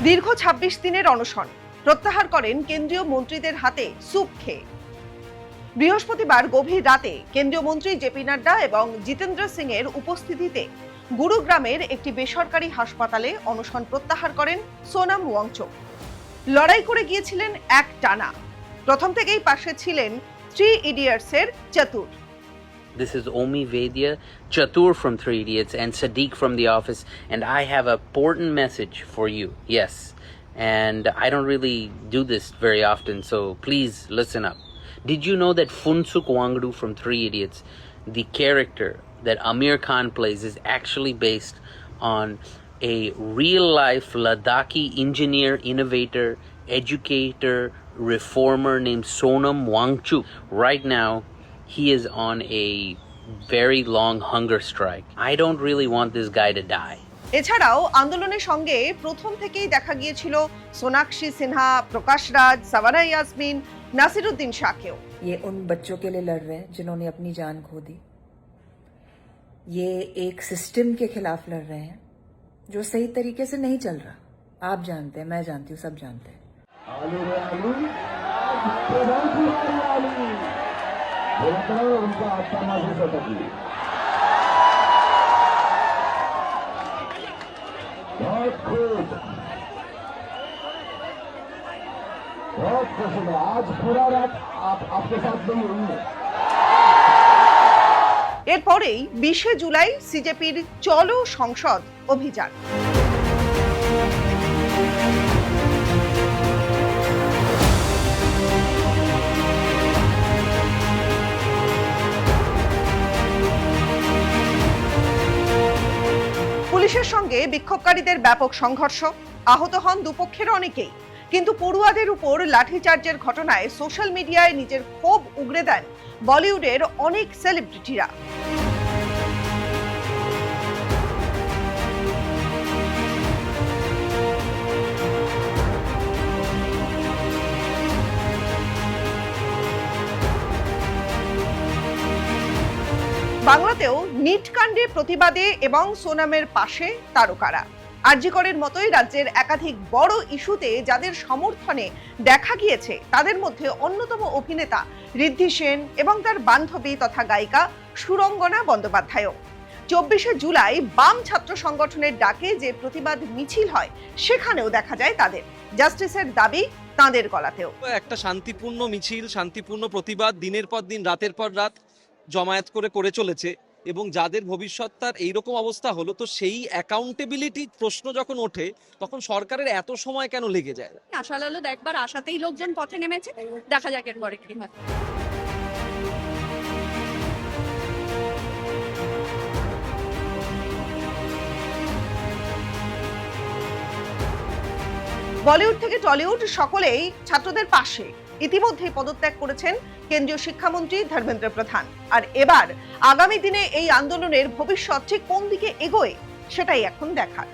দীর্ঘ ২৬ দিনের অনশন প্রত্যাহার করেন কেন্দ্রীয় মন্ত্রীদের হাতে স্যুপ খেয়ে। বৃহস্পতিবার গভীর রাতে কেন্দ্রীয় মন্ত্রী জেপি নাড্ডা এবং জিতেন্দ্র সিং এর উপস্থিতিতে গুরুগ্রামের একটি বেসরকারি হাসপাতালে অনশন প্রত্যাহার করেন সোনাম ওয়াংচুক। লড়াই করে গিয়েছিলেন এক টানা। প্রথম থেকেই পাশে ছিলেন 3 Idiots এর চতুর। This is Omi Vedya, Chatur from 3 Idiots, and Sadiq from The Office, and I have an important message for you. Yes, and I don't really do this very often, so please listen up. Did you know that Phunsukh Wangdu from 3 Idiots, the character that Amir Khan plays, is actually based on a real-life Ladakhi engineer, innovator, educator, reformer named Sonam Wangchuk? Right now, he is on a very long hunger strike. I don't really want this guy to die. এছাড়াও আন্দোলনের সঙ্গে প্রথম থেকেই দেখা গিয়েছিল সোনাক্ষী সিনহা, প্রকাশ রাজ, savanna Yasmin, Nasiruddin শাহকেও। ये उन बच्चों के लिए लड़ रहे हैं जिन्होंने अपनी जान खो दी। ये एक सिस्टम के खिलाफ लड़ रहे हैं जो सही तरीके से नहीं चल रहा। आप जानते हैं, मैं जानती हूँ, सब जानते हैं। उनका आस्थाना भी सकती बहुत खुश है। आज पूरा रात आपके साथ नहीं हुई है। এরপরেই 20শে জুলাই সিজেপির চলো সংসদ অভিযান। পুলিশের সঙ্গে বিক্ষোভকারীদের ব্যাপক সংঘর্ষ, আহত হন দুপক্ষের অনেকেই। কিন্তু পড়ুয়াদের উপর লাঠিচার্জের ঘটনায় সোশ্যাল মিডিয়ায় নিজের ক্ষোভ উগরে দেন বলিউডের অনেক সেলিব্রিটিরা। বাংলাতেও নিট কাণ্ডে প্রতিবাদে এবং সোনামের পাশে তারকারা। আরজি করের মতোই রাজ্যের একাধিক বড় ইস্যুতে যাদের সমর্থনে দেখা গিয়েছে তাদের মধ্যে অন্যতম অভিনেতা ঋদ্ধি সেন এবং তার বান্ধবী তথা গায়িকা সুরঙ্গনা বন্দ্যোপাধ্যায়ও। 24শে জুলাই বাম ছাত্র সংগঠনের ডাকে যে প্রতিবাদ মিছিল হয় সেখানেও দেখা যায় তাদের। জাস্টিসের দাবি তাঁদের গলাতেও। একটা শান্তিপূর্ণ মিছিল, শান্তিপূর্ণ প্রতিবাদ দিনের পর দিন, রাতের পর রাত জমায়েত করে চলেছে এবং যাদের ভবিষ্যৎ তার এইরকম অবস্থা হলো, তো সেই অ্যাকাউন্টেবিলিটি প্রশ্ন যখন ওঠে তখন সরকারের এত সময় কেন লেগে যায়? আশা লালো একবার আশাতেই লোকজন পথে নেমেছে, দেখা যাক এরপরে কি হয়। বলিউড থেকে টলিউড সকলেই ছাত্রদের পাশে। ইতিমধ্যেই পদত্যাগ করেছেন কেন্দ্রীয় শিক্ষামন্ত্রী ধর্মেন্দ্র প্রধান। আর এবার আগামী দিনে এই আন্দোলনের ভবিষ্যৎ ঠিক কোন দিকে এগোয় সেটাই এখন দেখার।